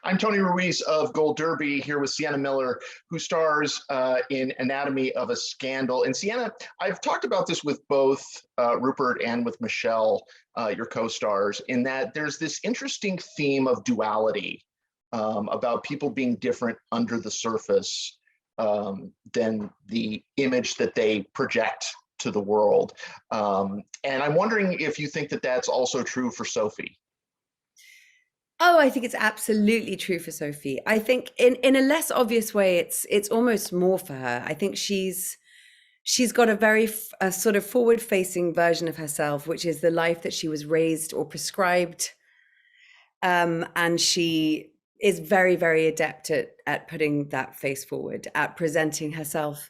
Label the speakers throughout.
Speaker 1: I'm Tony Ruiz of Gold Derby here with Sienna Miller, who stars in Anatomy of a Scandal. And Sienna, I've talked about this with both Rupert and with Michelle, your co-stars, in that there's this interesting theme of duality about people being different under the surface than the image that they project to the world. And I'm wondering if you think that that's also true for Sophie.
Speaker 2: Oh, I think it's absolutely true for Sophie. I think in a less obvious way, it's almost more for her. I think she's got a sort of forward-facing version of herself, which is the life that she was raised or prescribed, and she is very, very adept at putting that face forward, at presenting herself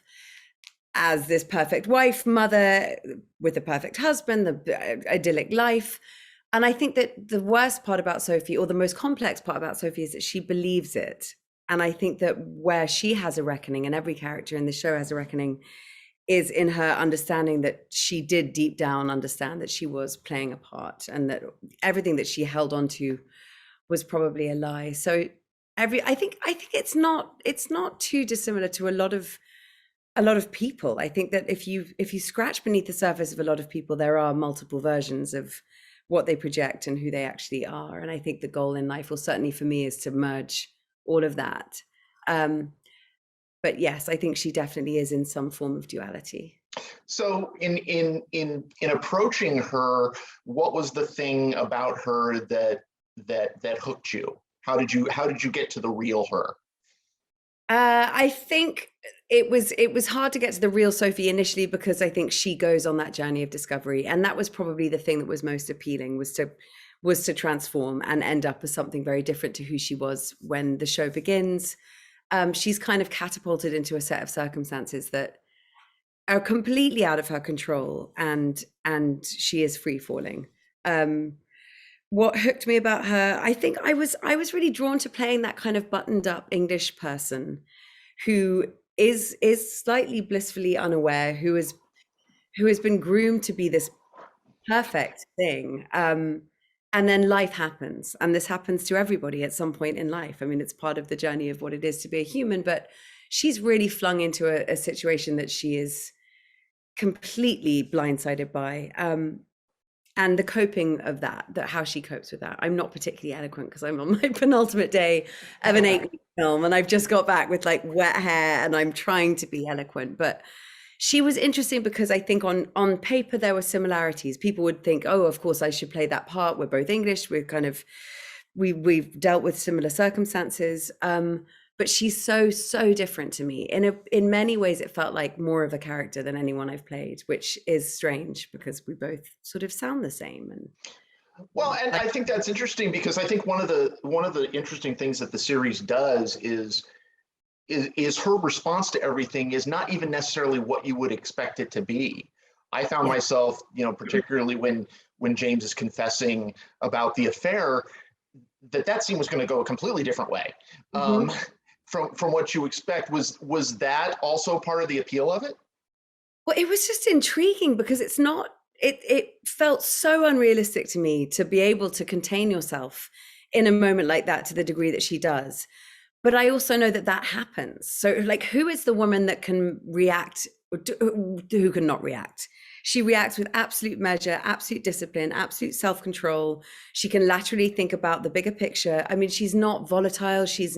Speaker 2: as this perfect wife, mother with a perfect husband, the idyllic life. And I think that the worst part about Sophie, or the most complex part about Sophie, is that she believes it. And I think that where she has a reckoning, and every character in the show has a reckoning, is in her understanding that she did deep down understand that she was playing a part, and that everything that she held on to was probably a lie. So I think it's not too dissimilar to a lot of people. I think that if you scratch beneath the surface of a lot of people, there are multiple versions of what they project and who they actually are. And I think the goal in life, well, certainly for me, is to merge all of that. But yes, I think she definitely is in some form of duality.
Speaker 1: So in approaching her, what was the thing about her that hooked you? How did you get to the real her?
Speaker 2: I think it was hard to get to the real Sophie initially, because I think she goes on that journey of discovery, and that was probably the thing that was most appealing, was to transform and end up as something very different to who she was when the show begins. She's kind of catapulted into a set of circumstances that are completely out of her control, and she is free falling. What hooked me about her, I think I was really drawn to playing that kind of buttoned up English person who is slightly blissfully unaware, who has been groomed to be this perfect thing. And then life happens, and this happens to everybody at some point in life. I mean, it's part of the journey of what it is to be a human, but she's really flung into a situation that she is completely blindsided by. And the coping of that how she copes with that. I'm not particularly eloquent because I'm on my penultimate day of an 8-week film, and I've just got back with like wet hair, and I'm trying to be eloquent. But she was interesting because I think on paper there were similarities. People would think, oh, of course I should play that part. We're both English. We've dealt with similar circumstances. But she's so different to me. In many ways, it felt like more of a character than anyone I've played, which is strange because we both sort of sound the same. And
Speaker 1: well, and I think that's interesting, because I think one of the interesting things that the series does is her response to everything is not even necessarily what you would expect it to be. I found myself, particularly when James is confessing about the affair, that scene was going to go a completely different way. Mm-hmm. From what you expect. Was that also part of the appeal of it?
Speaker 2: Well, it was just intriguing because it felt so unrealistic to me to be able to contain yourself in a moment like that to the degree that she does. But I also know that happens. So like, who is the woman that can react, who can not react? She reacts with absolute measure, absolute discipline, absolute self-control. She can laterally think about the bigger picture. I mean, she's not volatile. She's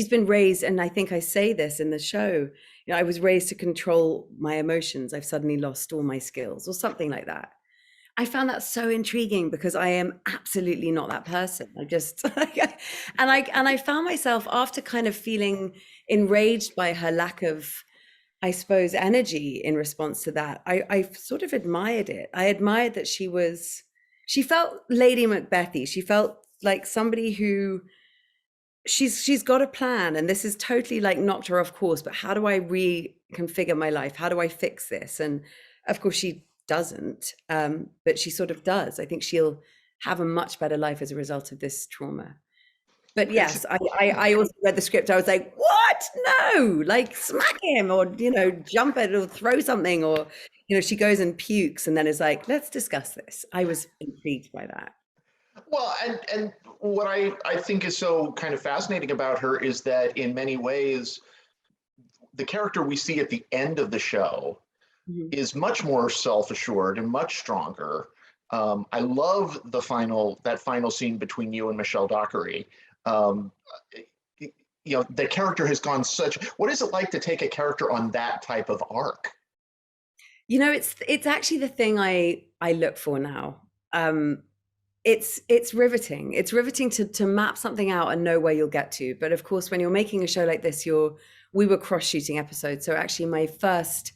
Speaker 2: been raised, and I think I say this in the show, I was raised to control my emotions. I've suddenly lost all my skills, or something like that. I found that so intriguing because I am absolutely not that person. And I found myself, after kind of feeling enraged by her lack of, I suppose, energy in response to that, I sort of admired it. I admired that she felt Lady Macbethy. She felt like somebody who, she's got a plan, and this is totally like knocked her off course, but how do I reconfigure my life? How do I fix this? And of course she doesn't, but she sort of does. I think she'll have a much better life as a result of this trauma. But yes, I also read the script. I was like, what? No, like smack him, or, jump it, or throw something, or, she goes and pukes and then is like, let's discuss this. I was intrigued by that.
Speaker 1: Well, and what I think is so kind of fascinating about her is that in many ways, the character we see at the end of the show
Speaker 2: Mhm.
Speaker 1: is much more self-assured and much stronger. I love that final scene between you and Michelle Dockery. Um, the character has gone such. What is it like to take a character on that type of arc?
Speaker 2: It's actually the thing I look for now. Um, it's riveting. It's riveting to map something out and know where you'll get to. But of course, when you're making a show like this, we were cross shooting episodes. So actually, my first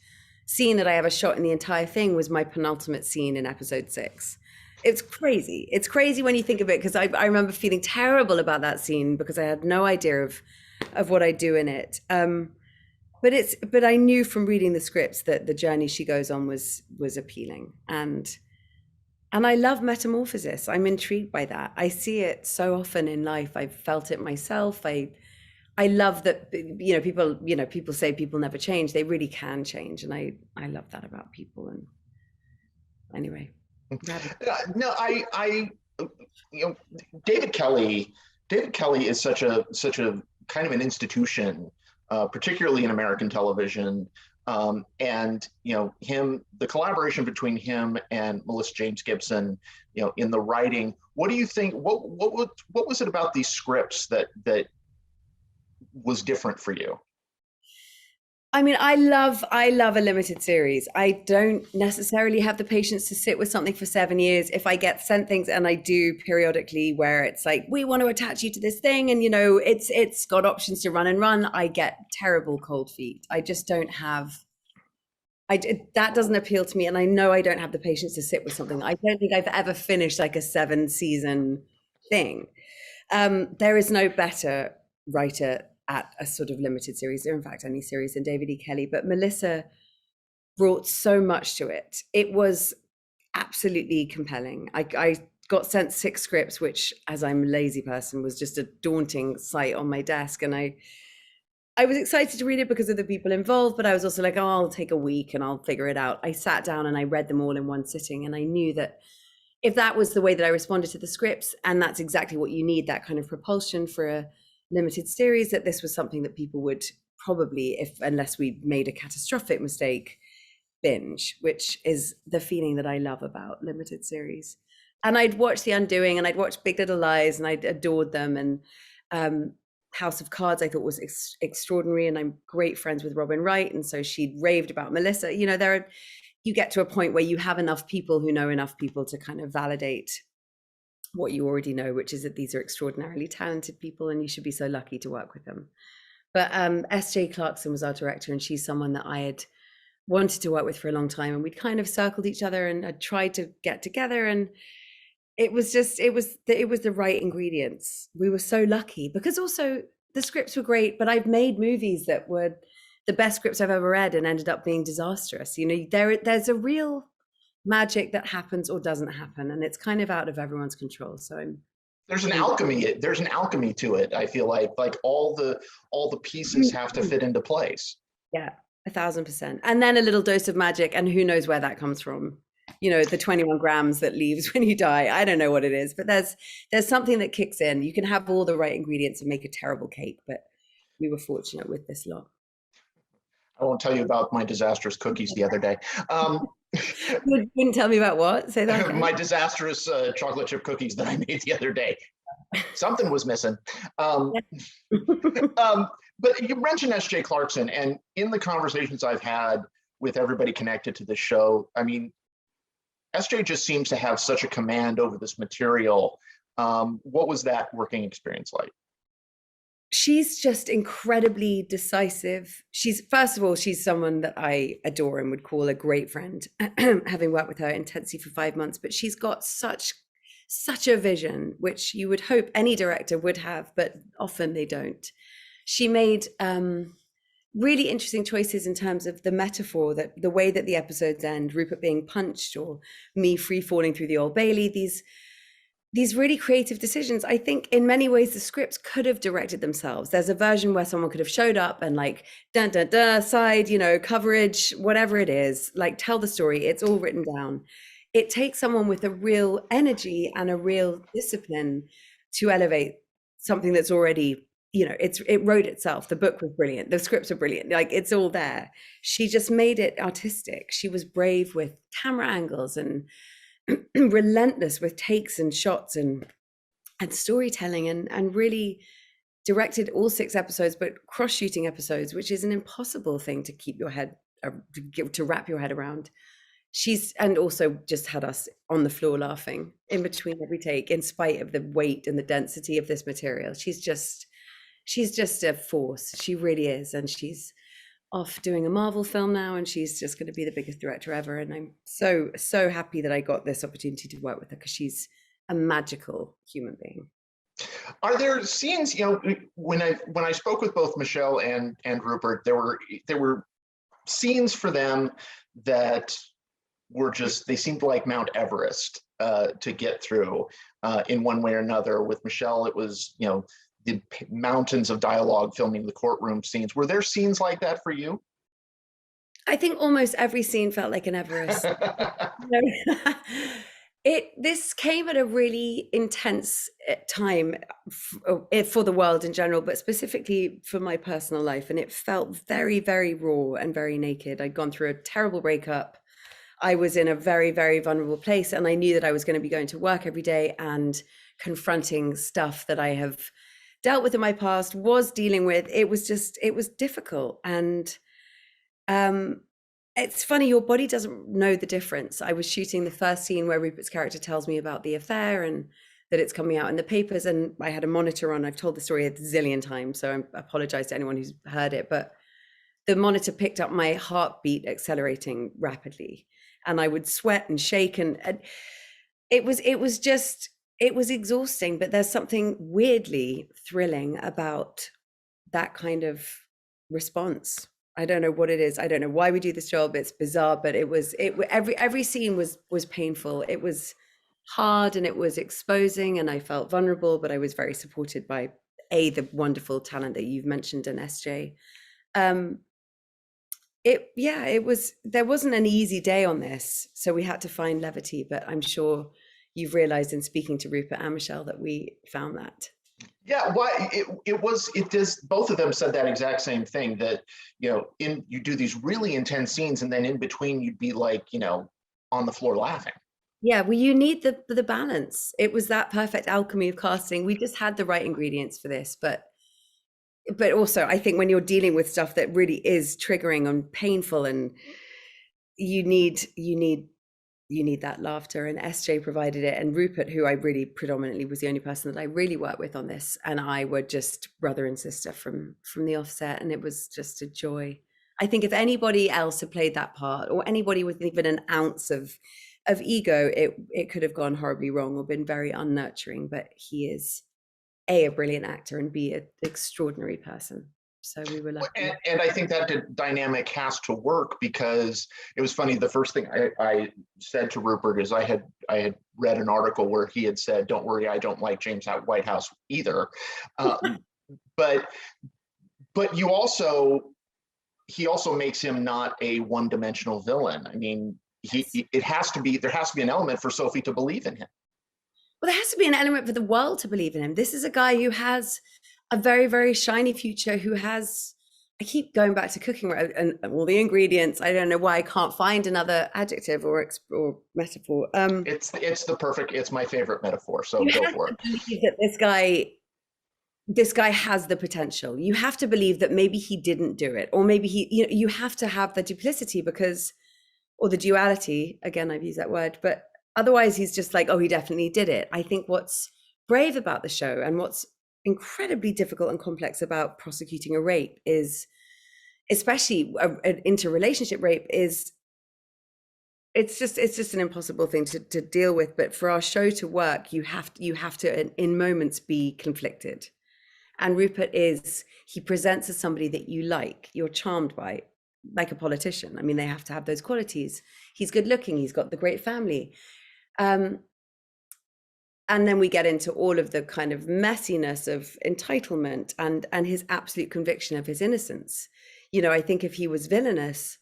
Speaker 2: scene that I ever shot in the entire thing was my penultimate scene in episode 6. It's crazy. It's crazy when you think of it, because I remember feeling terrible about that scene because I had no idea of what I do in it. But I knew from reading the scripts that the journey she goes on was appealing, and I love metamorphosis. I'm intrigued by that. I see it so often in life. I've felt it myself. I love that, people say people never change. They really can change, and I love that about people. And anyway,
Speaker 1: No, you know, David Kelly. David Kelly is such a kind of an institution, particularly in American television. And the collaboration between him and Melissa James Gibson, in the writing. What do you think? What was it about these scripts that was different for you?
Speaker 2: I mean, I love a limited series. I don't necessarily have the patience to sit with something for 7 years. If I get sent things, and I do periodically, where it's like, we want to attach you to this thing, and it's got options to run and run, I get terrible cold feet. I just don't have. That doesn't appeal to me, and I know I don't have the patience to sit with something. I don't think I've ever finished like a 7 season thing. There is no better writer at a sort of limited series, or in fact any series, than David E. Kelly. But Melissa brought so much to it. It was absolutely compelling. I got sent 6 scripts, which, as I'm a lazy person, was just a daunting sight on my desk. And I was excited to read it because of the people involved, but I was also like, oh, I'll take a week and I'll figure it out. I sat down and I read them all in one sitting, and I knew that if that was the way that I responded to the scripts, and that's exactly what you need, that kind of propulsion for a limited series, that this was something that people would probably, if unless we made a catastrophic mistake, binge, which is the feeling that I love about limited series. And I'd watched The Undoing, and I'd watched Big Little Lies, and I'd adored them. And um, House of Cards I thought was extraordinary, and I'm great friends with Robin Wright, and so she'd raved about Melissa. You get to a point where you have enough people who know enough people to kind of validate what you already know, which is that these are extraordinarily talented people, and you should be so lucky to work with them. But S.J. Clarkson was our director, and she's someone that I had wanted to work with for a long time, and we'd kind of circled each other and had tried to get together, and it was the right ingredients. We were so lucky, because also the scripts were great, but I've made movies that were the best scripts I've ever read and ended up being disastrous. There's a real magic that happens or doesn't happen, and it's kind of out of everyone's control. So
Speaker 1: There's an alchemy. There's an alchemy to it. I feel like all the pieces have to fit into place.
Speaker 2: Yeah, 1,000%. And then a little dose of magic, and who knows where that comes from. The 21 grams that leaves when you die. I don't know what it is, but there's something that kicks in. You can have all the right ingredients and make a terrible cake, but we were fortunate with this lot.
Speaker 1: I won't tell you about my disastrous cookies the other day.
Speaker 2: You wouldn't tell me about what? Say that again.
Speaker 1: My disastrous chocolate chip cookies that I made the other day. Something was missing. But you mentioned S.J. Clarkson, and in the conversations I've had with everybody connected to the show, I mean, S.J. just seems to have such a command over this material. What was that working experience like?
Speaker 2: She's just incredibly decisive. First of all, she's someone that I adore and would call a great friend, having worked with her intensely for 5 months. But she's got such a vision, which you would hope any director would have, but often they don't. She made really interesting choices in terms of the metaphor, that the way that the episodes end, Rupert being punched or me free falling through the Old Bailey, these really creative decisions. I think in many ways the scripts could have directed themselves. There's a version where someone could have showed up and like, dun, dun, dun, side, coverage, whatever it is, like tell the story. It's all written down. it takes someone with a real energy and a real discipline to elevate something that's already, it wrote itself. The book was brilliant, the scripts are brilliant, like it's all there. She just made it artistic. She was brave with camera angles and relentless with takes and shots and storytelling, and really directed all 6 episodes, but cross-shooting episodes, which is an impossible thing to keep your head to wrap your head around. And also just had us on the floor laughing in between every take, in spite of the weight and the density of this material. She's just a force. She really is. And she's off doing a Marvel film now, and she's just going to be the biggest director ever. And I'm so happy that I got this opportunity to work with her, because she's a magical human being.
Speaker 1: Are there scenes, when I spoke with both Michelle and Rupert, there were scenes for them that were just, they seemed like Mount Everest to get through in one way or another. With Michelle, it was, the mountains of dialogue filming the courtroom scenes. Were there scenes like that for you?
Speaker 2: I think almost every scene felt like an Everest. This came at a really intense time for the world in general, but specifically for my personal life. And it felt very, very raw and very naked. I'd gone through a terrible breakup. I was in a very, very vulnerable place, and I knew that I was going to be going to work every day and confronting stuff that I have dealt with in my past, was dealing with. It was difficult. And it's funny, your body doesn't know the difference. I was shooting the first scene where Rupert's character tells me about the affair and that it's coming out in the papers, and I had a monitor on. I've told the story a zillion times, so I apologize to anyone who's heard it, but the monitor picked up my heartbeat accelerating rapidly, and I would sweat and shake, and it was exhausting. But there's something weirdly thrilling about that kind of response. I don't know what it is. I don't know why we do this job. It's bizarre, but every scene was painful. It was hard and it was exposing, and I felt vulnerable, but I was very supported by the wonderful talent that you've mentioned in SJ. There wasn't an easy day on this, so we had to find levity, but I'm sure you've realized in speaking to Rupert and Michelle that we found that.
Speaker 1: Yeah, it does. Both of them said that exact same thing, that, you do these really intense scenes, and then in between you'd be like, on the floor laughing.
Speaker 2: Yeah, well, you need the balance. It was that perfect alchemy of casting. We just had the right ingredients for this, but also I think when you're dealing with stuff that really is triggering and painful, and you need that laughter, and SJ provided it. And Rupert, who I really predominantly was the only person that I really worked with on this, and I were just brother and sister from the offset, and it was just a joy. I think if anybody else had played that part, or anybody with even an ounce of ego, it could have gone horribly wrong or been very unnurturing. But he is a brilliant actor, and B, an extraordinary person. So we were lucky.
Speaker 1: And I think that dynamic has to work, because it was funny. The first thing I said to Rupert is I had read an article where he had said, "Don't worry, I don't like James Whitehouse either." But he also makes him not a one-dimensional villain. I mean, there has to be an element for Sophie to believe in him.
Speaker 2: Well, there has to be an element for the world to believe in him. This is a guy who has a very, very shiny future, who has, I keep going back to cooking and all the ingredients. I don't know why I can't find another adjective or metaphor.
Speaker 1: It's my favorite metaphor, so go for it.
Speaker 2: That this guy has the potential. You have to believe that maybe he didn't do it, or maybe you have to have the duplicity, or the duality, again, I've used that word, but otherwise he's just like, oh, he definitely did it. I think what's brave about the show, and what's incredibly difficult and complex about prosecuting a rape, is, especially an interrelationship rape, is it's just an impossible thing to deal with. But for our show to work, you have to in moments be conflicted. And Rupert he presents as somebody that you're charmed by, like a politician. I mean, they have to have those qualities. He's good looking, he's got the great family. And then we get into all of the kind of messiness of entitlement and his absolute conviction of his innocence. I think if he was villainous,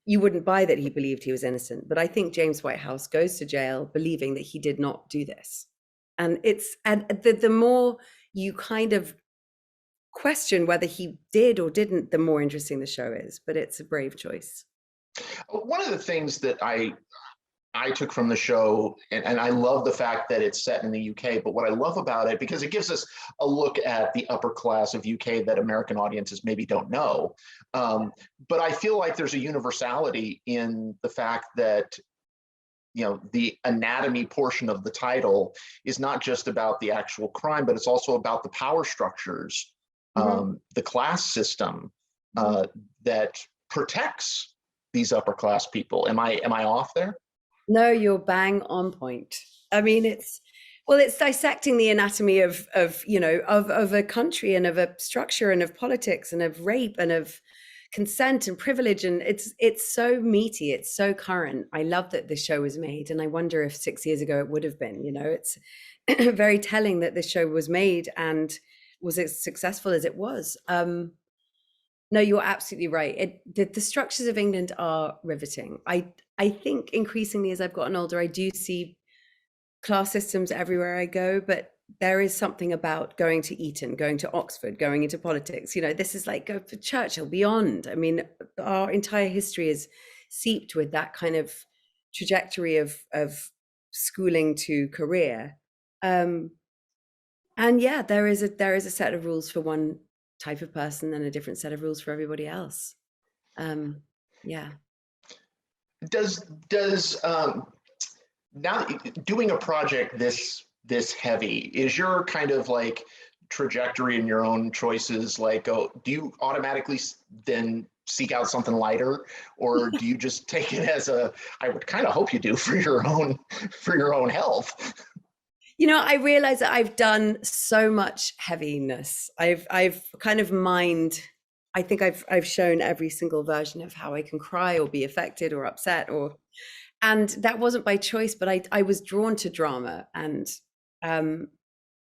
Speaker 2: you wouldn't buy that he believed he was innocent. But I think James Whitehouse goes to jail believing that he did not do this. And the more you kind of question whether he did or didn't, the more interesting the show is. But it's a brave choice.
Speaker 1: One of the things that I took from the show, and I love the fact that it's set in the UK, but what I love about it, because it gives us a look at the upper class of UK that American audiences maybe don't know. But I feel like there's a universality in the fact that, you know, the anatomy portion of the title is not just about the actual crime, but it's also about the power structures, the class system that protects these upper class people. Am I off there?
Speaker 2: No, you're bang on point. I mean, it's dissecting the anatomy of a country and of a structure and of politics and of rape and of consent and privilege, and it's so meaty, it's so current. I love that this show was made, and I wonder if 6 years ago it would have been. You know, it's very telling that this show was made and was as successful as it was. No, you're absolutely right. The structures of England are riveting. I think increasingly as I've gotten older, I do see class systems everywhere I go, but there is something about going to Eton, going to Oxford, going into politics. You know, this is like go for Churchill, beyond. I mean, our entire history is seeped with that kind of trajectory of schooling to career. And yeah, there is a set of rules for one type of person and a different set of rules for everybody else. Yeah.
Speaker 1: Does now doing a project this heavy, is your kind of like trajectory in your own choices like, oh, do you automatically then seek out something lighter, or do you just take it as a, I would kind of hope you do for your own health?
Speaker 2: You know, I realize that I've done so much heaviness. I've kind of mined. I think I've shown every single version of how I can cry or be affected or upset, and that wasn't by choice, but I was drawn to drama, and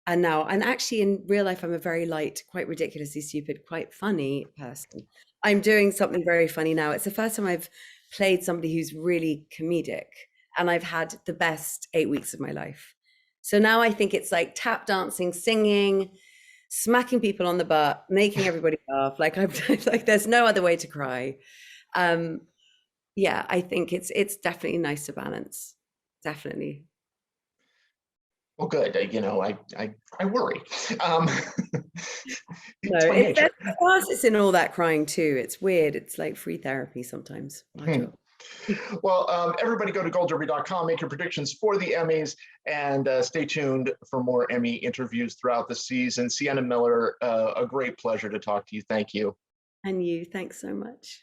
Speaker 2: actually in real life I'm a very light, quite ridiculously stupid, quite funny person. I'm doing something very funny now. It's the first time I've played somebody who's really comedic, and I've had the best 8 weeks of my life. So now I think it's like tap dancing, singing, smacking people on the butt, making everybody laugh. Like I'm like, there's no other way to cry. Yeah, I think it's definitely nice to balance. Definitely.
Speaker 1: Well, good. You know, I worry.
Speaker 2: No,
Speaker 1: It's my nature.
Speaker 2: it's in all that crying too. It's weird. It's like free therapy sometimes. My job.
Speaker 1: Well, everybody go to goldderby.com, make your predictions for the Emmys, and stay tuned for more Emmy interviews throughout the season. Sienna Miller, a great pleasure to talk to you. Thank you.
Speaker 2: And you, thanks so much.